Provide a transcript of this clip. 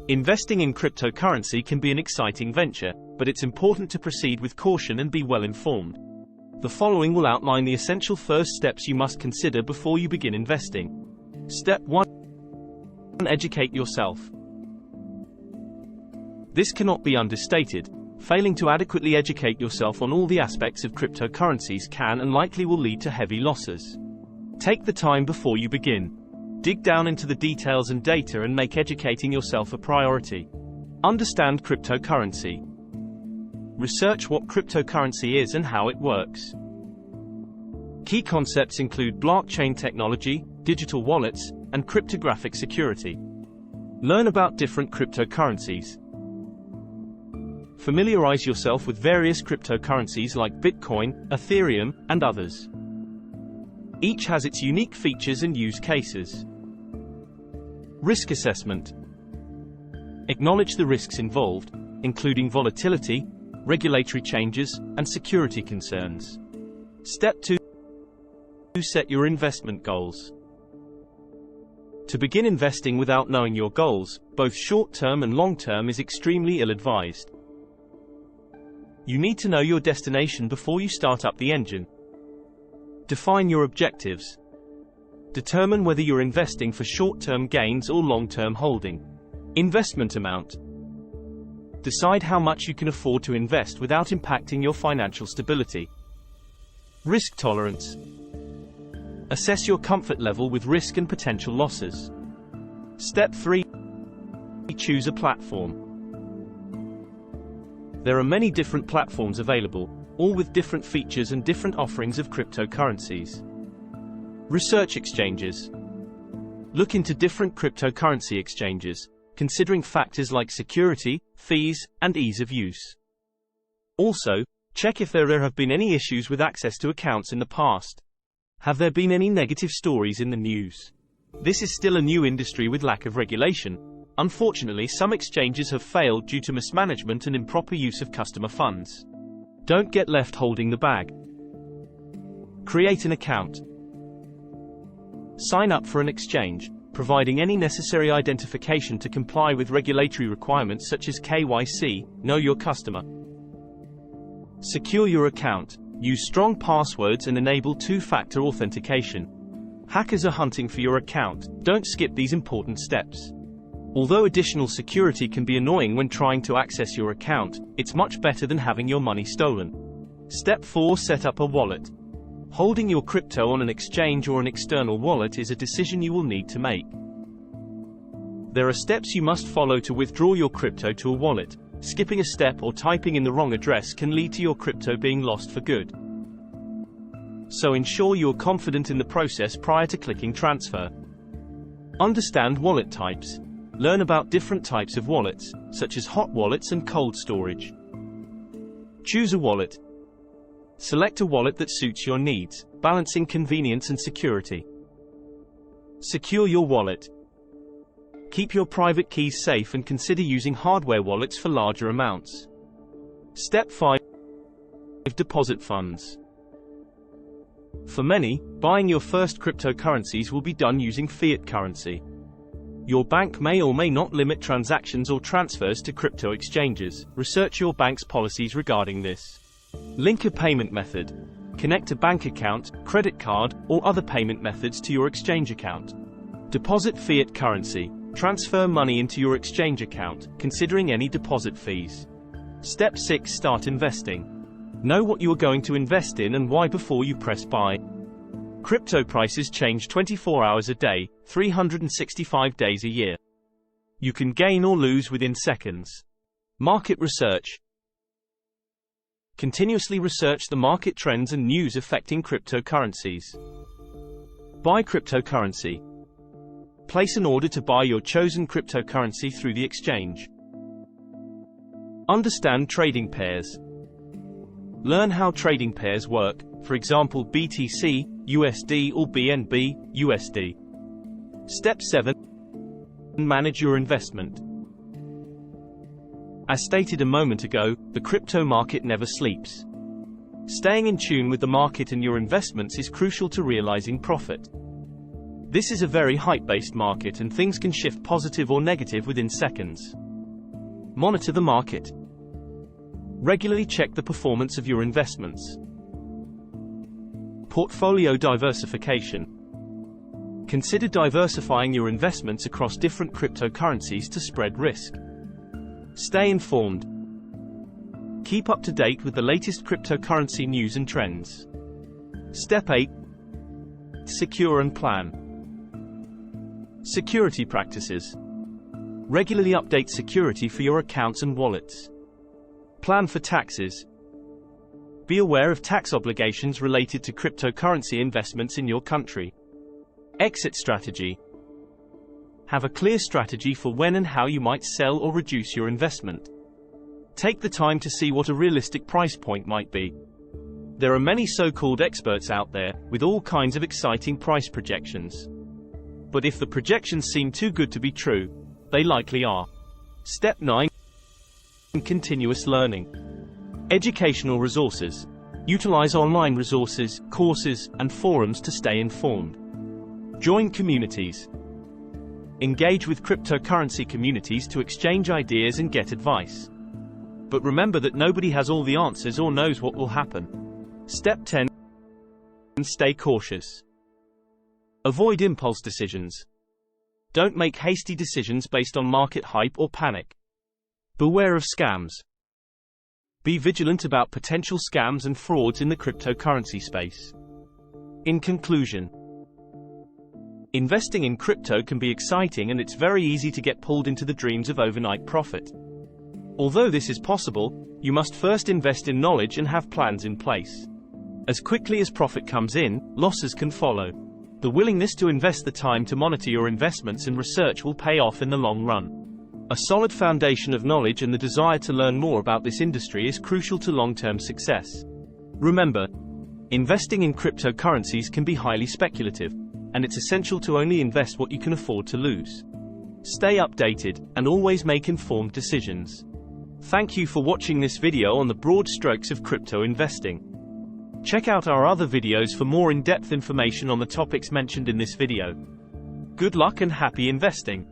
Investing in cryptocurrency can be an exciting venture, but it's important to proceed with caution and be well informed. The following will outline the essential first steps you must consider before you begin investing. Step 1. Educate yourself. This cannot be understated. Failing to adequately educate yourself on all the aspects of cryptocurrencies can and likely will lead to heavy losses. Take the time before you begin. Dig down into the details and data and make educating yourself a priority. Understand cryptocurrency. Research what cryptocurrency is and how it works. Key concepts include blockchain technology, digital wallets, and cryptographic security. Learn about different cryptocurrencies. Familiarize yourself with various cryptocurrencies like Bitcoin, Ethereum, and others. Each has its unique features and use cases. Risk assessment. Acknowledge the risks involved, including volatility, regulatory changes, and security concerns. Step 2. Set your investment goals. To begin investing without knowing your goals, both short-term and long-term, is extremely ill-advised. You need to know your destination before you start up the engine. Define your objectives. Determine whether you're investing for short-term gains or long-term holding. Investment amount. Decide how much you can afford to invest without impacting your financial stability. Risk tolerance. Assess your comfort level with risk and potential losses. Step 3. Choose a platform. There are many different platforms available, all with different features and different offerings of cryptocurrencies. Research exchanges. Look into different cryptocurrency exchanges, considering factors like security, fees, and ease of use. Also, check if there have been any issues with access to accounts in the past. Have there been any negative stories in the news? This is still a new industry with lack of regulation. Unfortunately, some exchanges have failed due to mismanagement and improper use of customer funds. Don't get left holding the bag. Create an account. Sign up for an exchange, providing any necessary identification to comply with regulatory requirements such as KYC, Know Your Customer. Secure your account. Use strong passwords and enable two-factor authentication. Hackers are hunting for your account. Don't skip these important steps. Although additional security can be annoying when trying to access your account, it's much better than having your money stolen. Step 4. Set up a wallet. Holding your crypto on an exchange or an external wallet is a decision you will need to make. There are steps you must follow to withdraw your crypto to a wallet. Skipping a step or typing in the wrong address can lead to your crypto being lost for good. So ensure you're confident in the process prior to clicking transfer. Understand wallet types. Learn about different types of wallets, such as hot wallets and cold storage. Choose a wallet. Select a wallet that suits your needs, balancing convenience and security. Secure your wallet. Keep your private keys safe and consider using hardware wallets for larger amounts. Step 5. Deposit funds. For many, buying your first cryptocurrencies will be done using fiat currency. Your bank may or may not limit transactions or transfers to crypto exchanges. Research your bank's policies regarding this. Link a payment method. Connect a bank account, credit card, or other payment methods to your exchange account. Deposit fiat currency. Transfer money into your exchange account, considering any deposit fees. Step 6. Start investing. Know what you are going to invest in and why before you press buy. Crypto prices change 24 hours a day, 365 days a year. You can gain or lose within seconds. Market research. Continuously research the market trends and news affecting cryptocurrencies. Buy cryptocurrency. Place an order to buy your chosen cryptocurrency through the exchange. Understand trading pairs. Learn how trading pairs work, for example BTC, USD or BNB, USD. Step 7. Manage your investment. As stated a moment ago, the crypto market never sleeps. Staying in tune with the market and your investments is crucial to realizing profit. This is a very hype-based market and things can shift positive or negative within seconds. Monitor the market. Regularly check the performance of your investments. Portfolio diversification. Consider diversifying your investments across different cryptocurrencies to spread risk. Stay informed. Keep up to date with the latest cryptocurrency news and trends. Step 8. Secure and plan. Security practices. Regularly update security for your accounts and wallets. Plan for taxes. Be aware of tax obligations related to cryptocurrency investments in your country. Exit strategy. Have a clear strategy for when and how you might sell or reduce your investment. Take the time to see what a realistic price point might be. There are many so-called experts out there, with all kinds of exciting price projections. But if the projections seem too good to be true, they likely are. Step 9. Continuous learning. Educational resources. Utilize online resources, courses, and forums to stay informed. Join communities. Engage with cryptocurrency communities to exchange ideas and get advice. But remember that nobody has all the answers or knows what will happen. Step 10. Stay cautious. Avoid impulse decisions. Don't make hasty decisions based on market hype or panic. Beware of scams. Be vigilant about potential scams and frauds in the cryptocurrency space. In conclusion, investing in crypto can be exciting and it's very easy to get pulled into the dreams of overnight profit. Although this is possible, you must first invest in knowledge and have plans in place. As quickly as profit comes in, losses can follow. The willingness to invest the time to monitor your investments and research will pay off in the long run. A solid foundation of knowledge and the desire to learn more about this industry is crucial to long-term success. Remember, investing in cryptocurrencies can be highly speculative, and it's essential to only invest what you can afford to lose. Stay updated, and always make informed decisions. Thank you for watching this video on the broad strokes of crypto investing. Check out our other videos for more in-depth information on the topics mentioned in this video. Good luck and happy investing!